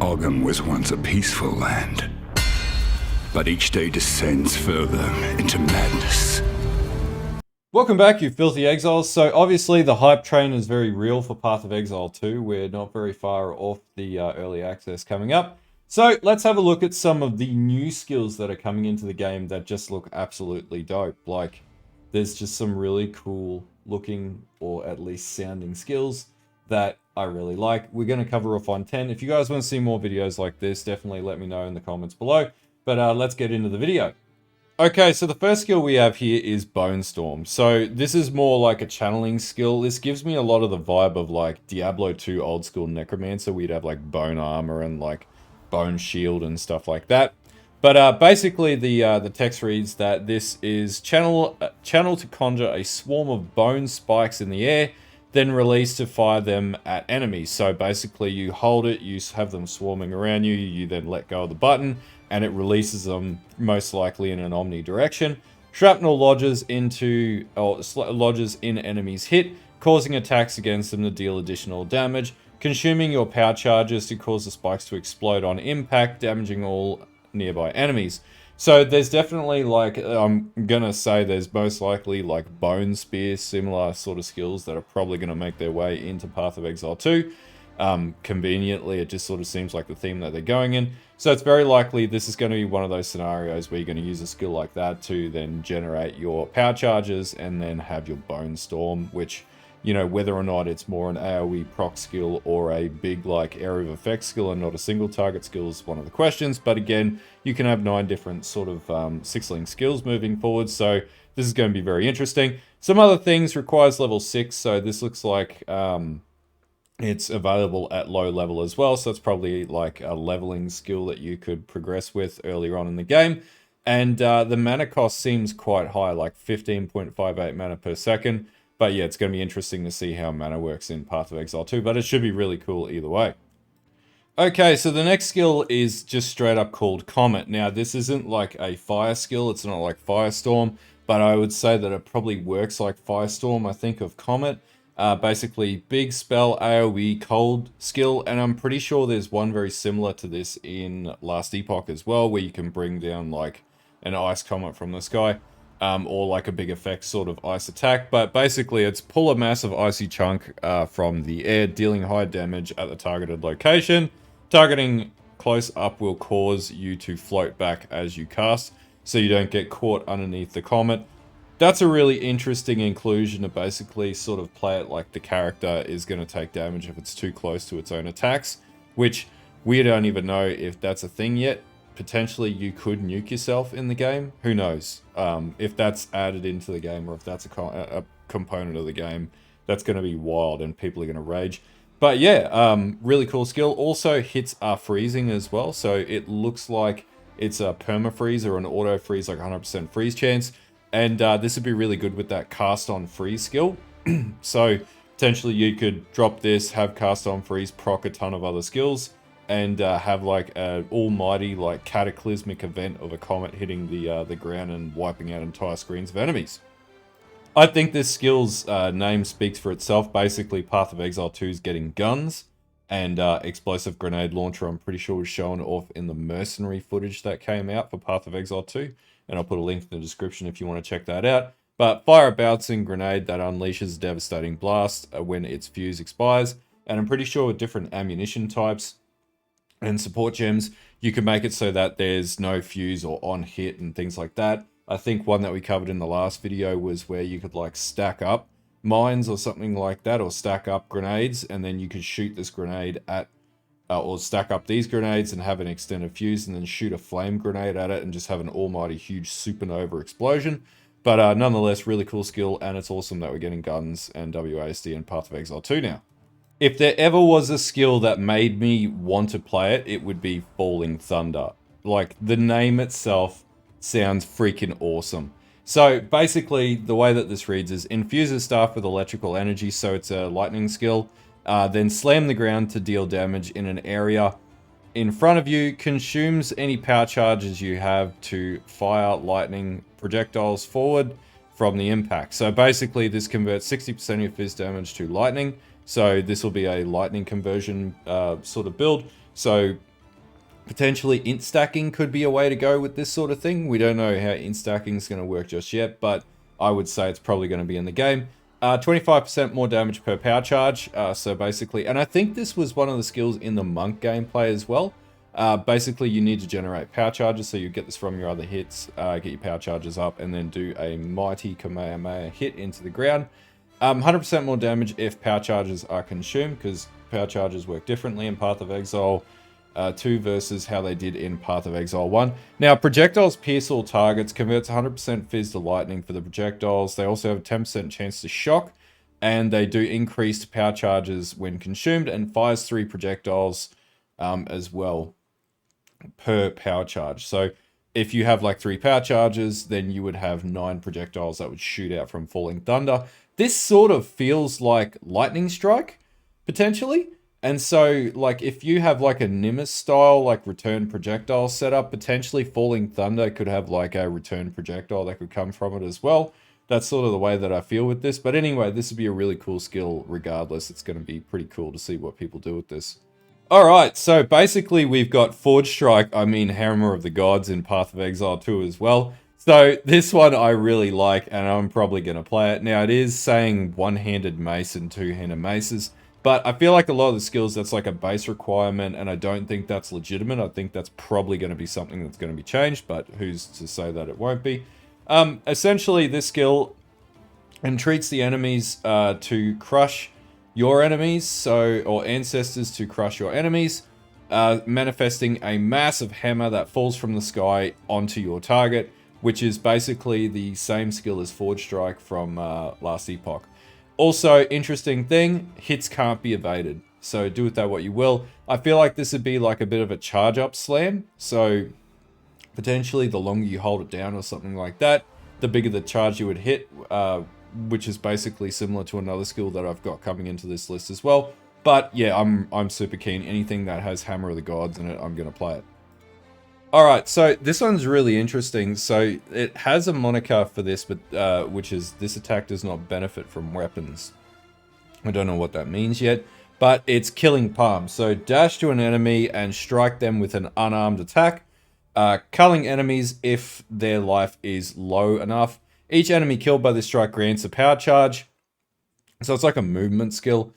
Ogum was once a peaceful land, but each day descends further into madness. Welcome back, you filthy exiles. So obviously the hype train is very real for Path of Exile 2. We're not very far off the early access coming up. So let's have a look at some of the new skills that are coming into the game that just look absolutely dope. Like, there's just some really cool looking, or at least sounding skills that I really like. We're going to cover off on 10. If you guys want to see more videos like this, definitely let me know in the comments below. But let's get into the video. Okay, so the first skill we have here is Bone Storm. So this is more like a channeling skill. This gives me a lot of the vibe of like Diablo 2 old school Necromancer. We'd have like bone armor and like bone shield and stuff like that. But basically the text reads that this is channel to conjure a swarm of bone spikes in the air, then release to fire them at enemies. So basically you hold it, you have them swarming around you, you then let go of the button, and it releases them most likely in an omnidirection. Shrapnel lodges in enemies' hit, causing attacks against them to deal additional damage, consuming your power charges to cause the spikes to explode on impact, damaging all nearby enemies. So there's definitely, like, I'm gonna say there's most likely like Bone Spear, similar sort of skills that are probably gonna make their way into Path of Exile 2. Conveniently, it just sort of seems like the theme that they're going in. So it's very likely this is going to be one of those scenarios where you're going to use a skill like that to then generate your power charges and then have your Bone Storm, which, you know, whether or not it's more an AoE proc skill or a big like area of effect skill and not a single target skill is one of the questions. But again, you can have 9 different sort of six-link skills moving forward, so this is going to be very interesting. Some other things: requires level 6, so this looks like it's available at low level as well, so it's probably like a leveling skill that you could progress with earlier on in the game. And the mana cost seems quite high, like 15.58 mana per second. But yeah, it's going to be interesting to see how mana works in Path of Exile 2, but it should be really cool either way. Okay, so the next skill is just straight up called Comet. Now, this isn't like a fire skill, it's not like Firestorm, but I would say that it probably works like Firestorm, I think, of Comet. Basically, big spell, AoE, cold skill, and I'm pretty sure there's one very similar to this in Last Epoch as well, where you can bring down like an ice comet from the sky, or like a big effect sort of ice attack. But basically, it's pull a massive icy chunk from the air, dealing high damage at the targeted location. Targeting close up will cause you to float back as you cast, so you don't get caught underneath the comet. That's a really interesting inclusion to basically sort of play it like the character is going to take damage if it's too close to its own attacks, which we don't even know if that's a thing yet. Potentially you could nuke yourself in the game. Who knows? If that's added into the game, or if that's a component of the game, that's going to be wild and people are going to rage. But yeah, really cool skill. Also hits are freezing as well, so it looks like it's a perma-freeze or an auto-freeze, like 100% freeze chance. And this would be really good with that cast on freeze skill. So potentially you could drop this, have cast on freeze, proc a ton of other skills, and have like an almighty like cataclysmic event of a comet hitting the ground and wiping out entire screens of enemies. I think this skill's name speaks for itself. Basically, Path of Exile 2 is getting guns, and explosive grenade launcher, I'm pretty sure, was shown off in the mercenary footage that came out for Path of Exile 2. And I'll put a link in the description if you want to check that out. But fire a bouncing grenade that unleashes a devastating blast when its fuse expires. And I'm pretty sure with different ammunition types and support gems, you can make it so that there's no fuse or on hit and things like that. I think one that we covered in the last video was where you could like stack up mines or something like that, or stack up grenades, and then you could shoot this grenade at or stack up these grenades and have an extended fuse and then shoot a flame grenade at it and just have an almighty huge supernova explosion. But nonetheless, really cool skill, and it's awesome that we're getting guns and WASD in Path of Exile 2 now. If there ever was a skill that made me want to play it, it would be Falling Thunder. Like, the name itself sounds freaking awesome. So basically, the way that this reads is infuses staff with electrical energy, so it's a lightning skill. Then slam the ground to deal damage in an area in front of you, consumes any power charges you have to fire lightning projectiles forward from the impact. So basically this converts 60% of your fizz damage to lightning. So this will be a lightning conversion sort of build. So Potentially int stacking could be a way to go with this sort of thing. We don't know how int stacking is going to work just yet, but I would say it's probably going to be in the game. 25% more damage per power charge. So basically, and I think this was one of the skills in the monk gameplay as well. Basically, you need to generate power charges, so you get this from your other hits, get your power charges up, and then do a mighty Kamehameha hit into the ground. 100% more damage if power charges are consumed, because power charges work differently in Path of Exile 2 versus how they did in Path of Exile 1. Now, projectiles pierce all targets, converts 100% fizz to lightning for the projectiles. They also have a 10% chance to shock, and they do increased power charges when consumed, and fires 3 projectiles as well per power charge. So if you have like 3 power charges, then you would have 9 projectiles that would shoot out from Falling Thunder. This sort of feels like Lightning Strike, potentially. And so, like, if you have, like, a Nimbus style, like, return projectile setup, potentially Falling Thunder could have, like, a return projectile that could come from it as well. That's sort of the way that I feel with this. But anyway, this would be a really cool skill regardless. It's going to be pretty cool to see what people do with this. Alright, so basically we've got Forge Strike, I mean Hammer of the Gods in Path of Exile 2 as well. So this one I really like, and I'm probably going to play it. Now, it is saying one-handed mace and two-handed maces. But I feel like a lot of the skills, that's like a base requirement, and I don't think that's legitimate. I think that's probably going to be something that's going to be changed, but who's to say that it won't be? Essentially, this skill entreats the enemies to crush your enemies, or ancestors to crush your enemies, manifesting a massive hammer that falls from the sky onto your target, which is basically the same skill as Forge Strike from Last Epoch. Also, interesting thing, hits can't be evaded. So do with that what you will. I feel like this would be like a bit of a charge up slam. So potentially the longer you hold it down or something like that, the bigger the charge you would hit, which is basically similar to another skill that I've got coming into this list as well. But yeah, I'm super keen. Anything that has Hammer of the Gods in it, I'm going to play it. Alright, so this one's really interesting. So it has a moniker for this, but which is this attack does not benefit from weapons. I don't know what that means yet, but it's Killing Palm. So dash to an enemy and strike them with an unarmed attack, culling enemies if their life is low enough. Each enemy killed by this strike grants a power charge. So it's like a movement skill.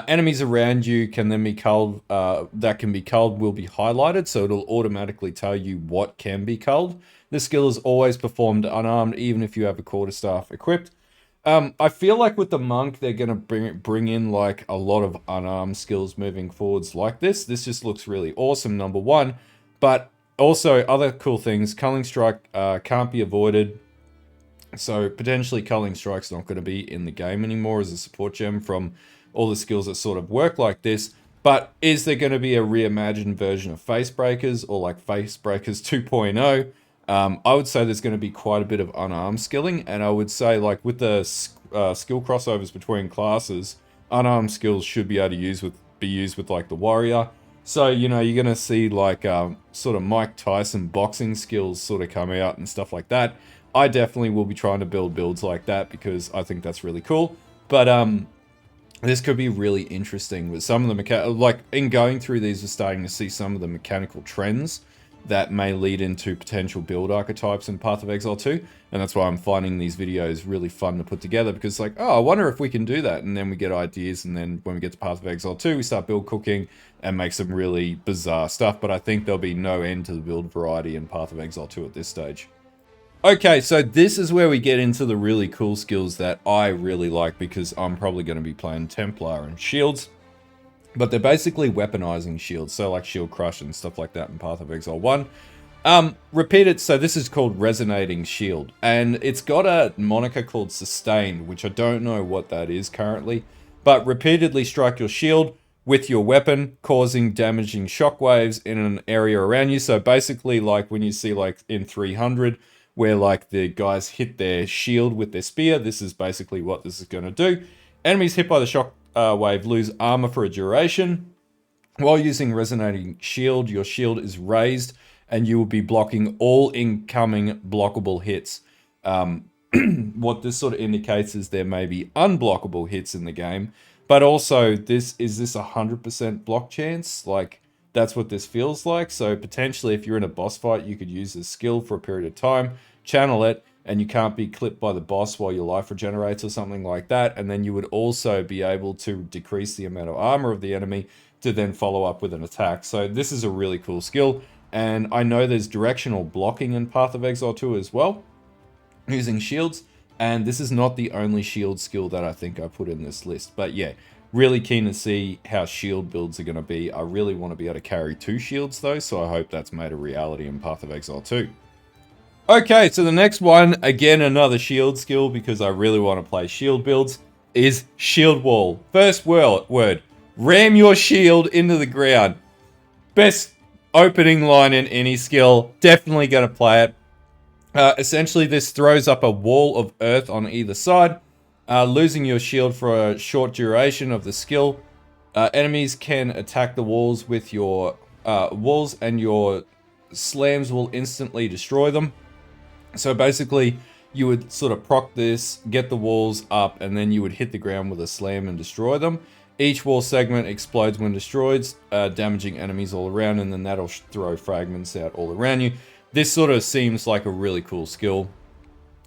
Enemies around you can then be culled, that can be culled will be highlighted, so it'll automatically tell you what can be culled. This skill is always performed unarmed, even if you have a quarterstaff equipped. I feel like with the monk, they're going to bring in like a lot of unarmed skills moving forwards like this. This just looks really awesome, number one. But also, other cool things, Culling Strike can't be avoided. So potentially Culling Strike's not going to be in the game anymore as a support gem from all the skills that sort of work like this. But is there going to be a reimagined version of Face Breakers or like Face Breakers 2.0? I would say there's going to be quite a bit of unarmed skilling, and I would say like with the skill crossovers between classes, unarmed skills should be able to be used with like the warrior. So, you know, you're going to see like sort of Mike Tyson boxing skills sort of come out and stuff like that. I definitely will be trying to build builds like that because I think that's really cool. But this could be really interesting with some of the like in going through these, we're starting to see some of the mechanical trends that may lead into potential build archetypes in Path of Exile 2. And that's why I'm finding these videos really fun to put together, because like, oh, I wonder if we can do that. And then we get ideas, and then when we get to Path of Exile 2, we start build cooking and make some really bizarre stuff. But I think there'll be no end to the build variety in Path of Exile 2 at this stage. Okay, so this is where we get into the really cool skills that I really like, because I'm probably going to be playing Templar and shields. But they're basically weaponizing shields, so like Shield Crush and stuff like that in Path of Exile 1. Repeated, so this is called Resonating Shield, and it's got a moniker called Sustained, which I don't know what that is currently. But repeatedly strike your shield with your weapon, causing damaging shockwaves in an area around you. So basically, like when you see like in 300, where like the guys hit their shield with their spear, this is basically what this is going to do. Enemies hit by the shock wave lose armor for a duration. While using Resonating Shield, your shield is raised and you will be blocking all incoming blockable hits. What this sort of indicates is there may be unblockable hits in the game, but also is this 100% block chance? Like, that's what this feels like. So potentially if you're in a boss fight, you could use this skill for a period of time, channel it, and you can't be clipped by the boss while your life regenerates or something like that. And then you would also be able to decrease the amount of armor of the enemy to then follow up with an attack. So this is a really cool skill. And I know there's directional blocking in Path of Exile 2 as well, using shields. And this is not the only shield skill that I think I put in this list. But yeah, really keen to see how shield builds are going to be. I really want to be able to carry 2 shields though, so I hope that's made a reality in Path of Exile 2. Okay, so the next one, again another shield skill because I really want to play shield builds, is Shield Wall. First word, ram your shield into the ground. Best opening line in any skill, definitely going to play it. Essentially, this throws up a wall of earth on either side, losing your shield for a short duration of the skill. Enemies can attack the walls with your walls, and your slams will instantly destroy them. So basically, you would sort of proc this, get the walls up, and then you would hit the ground with a slam and destroy them. Each wall segment explodes when destroyed, damaging enemies all around, and then that'll throw fragments out all around you. This sort of seems like a really cool skill.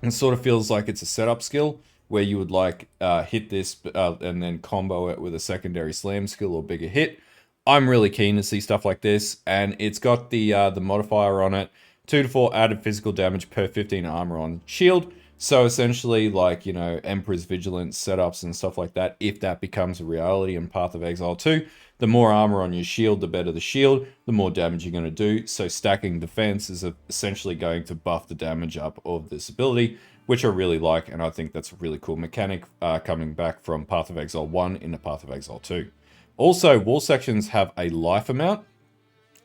It sort of feels like it's a setup skill where you would like hit this and then combo it with a secondary slam skill or bigger hit. I'm really keen to see stuff like this, and it's got the modifier on it, 2 to 4 added physical damage per 15 armor on shield. So essentially, like, you know, Emperor's Vigilance setups and stuff like that, if that becomes a reality in Path of Exile 2, the more armor on your shield, the better the shield, the more damage you're going to do. So stacking defense is essentially going to buff the damage up of this ability, which I really like, and I think that's a really cool mechanic coming back from Path of Exile 1 into Path of Exile 2. Also, wall sections have a life amount,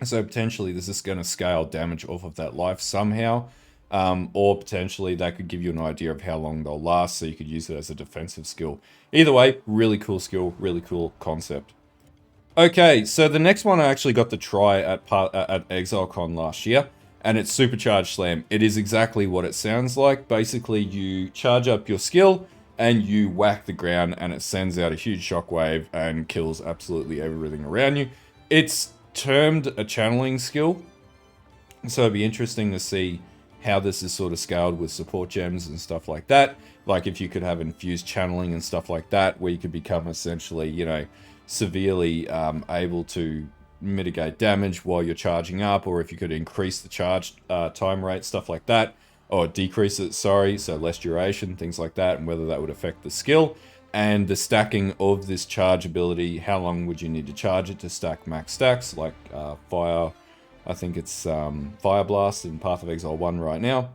so potentially this is going to scale damage off of that life somehow. Or potentially that could give you an idea of how long they'll last, so you could use it as a defensive skill. Either way, really cool skill, really cool concept. Okay, so the next one I actually got to try at ExileCon last year, and it's Supercharged Slam. It is exactly what it sounds like. Basically, you charge up your skill, and you whack the ground, and it sends out a huge shockwave and kills absolutely everything around you. It's termed a channeling skill, so it'd be interesting to see how this is sort of scaled with support gems and stuff like that. Like if you could have infused channeling and stuff like that, where you could become essentially, you know, severely able to mitigate damage while you're charging up, or if you could increase the charge time rate, stuff like that, or decrease it, sorry, so less duration, things like that, and whether that would affect the skill. And the stacking of this charge ability, how long would you need to charge it to stack max stacks, like fire, I think it's Fire Blast in Path of Exile 1 right now.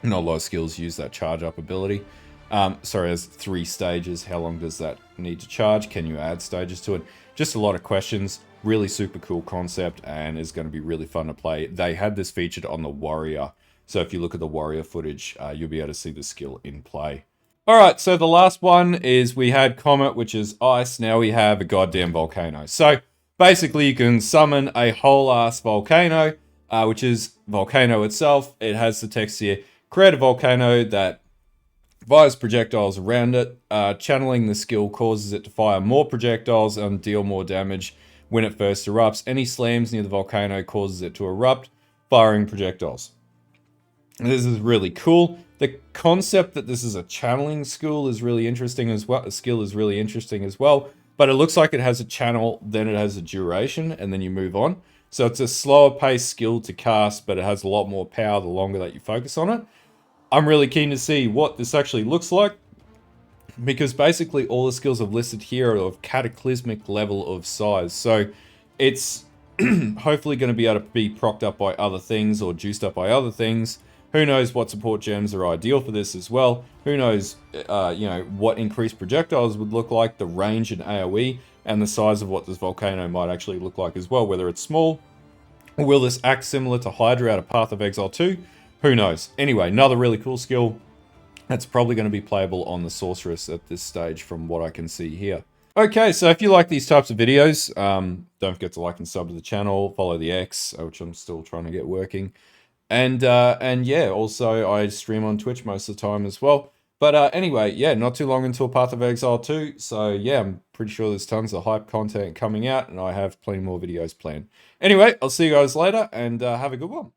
Not a lot of skills use that charge up ability. Sorry, there's 3 stages. How long does that need to charge? Can you add stages to it? Just a lot of questions. Really super cool concept, and is going to be really fun to play. They had this featured on the Warrior. So if you look at the Warrior footage, you'll be able to see the skill in play. Alright, so the last one is we had Comet, which is ice. Now we have a goddamn volcano. So basically, you can summon a whole-ass volcano, which is volcano itself. It has the text here, create a volcano that fires projectiles around it. Channeling the skill causes it to fire more projectiles and deal more damage when it first erupts. Any slams near the volcano causes it to erupt, firing projectiles. This is really cool. The concept that this is a channeling skill is really interesting as well. But it looks like it has a channel, then it has a duration, and then you move on. So it's a slower paced skill to cast, but it has a lot more power the longer that you focus on it. I'm really keen to see what this actually looks like, because basically all the skills I've listed here are of cataclysmic level of size. So it's hopefully going to be able to be procced up by other things or juiced up by other things. Who knows what support gems are ideal for this as well. Who knows, you know, what increased projectiles would look like, the range in AoE, and the size of what this volcano might actually look like as well, whether it's small, or will this act similar to Hydra out of Path of Exile 2? Who knows. Anyway, another really cool skill that's probably going to be playable on the Sorceress at this stage from what I can see here. Okay, so if you like these types of videos, don't forget to like and sub to the channel, follow the X, which I'm still trying to get working. And yeah, also I stream on Twitch most of the time as well. But anyway, yeah, not too long until Path of Exile 2. So yeah, I'm pretty sure there's tons of hype content coming out, and I have plenty more videos planned. Anyway, I'll see you guys later, and have a good one.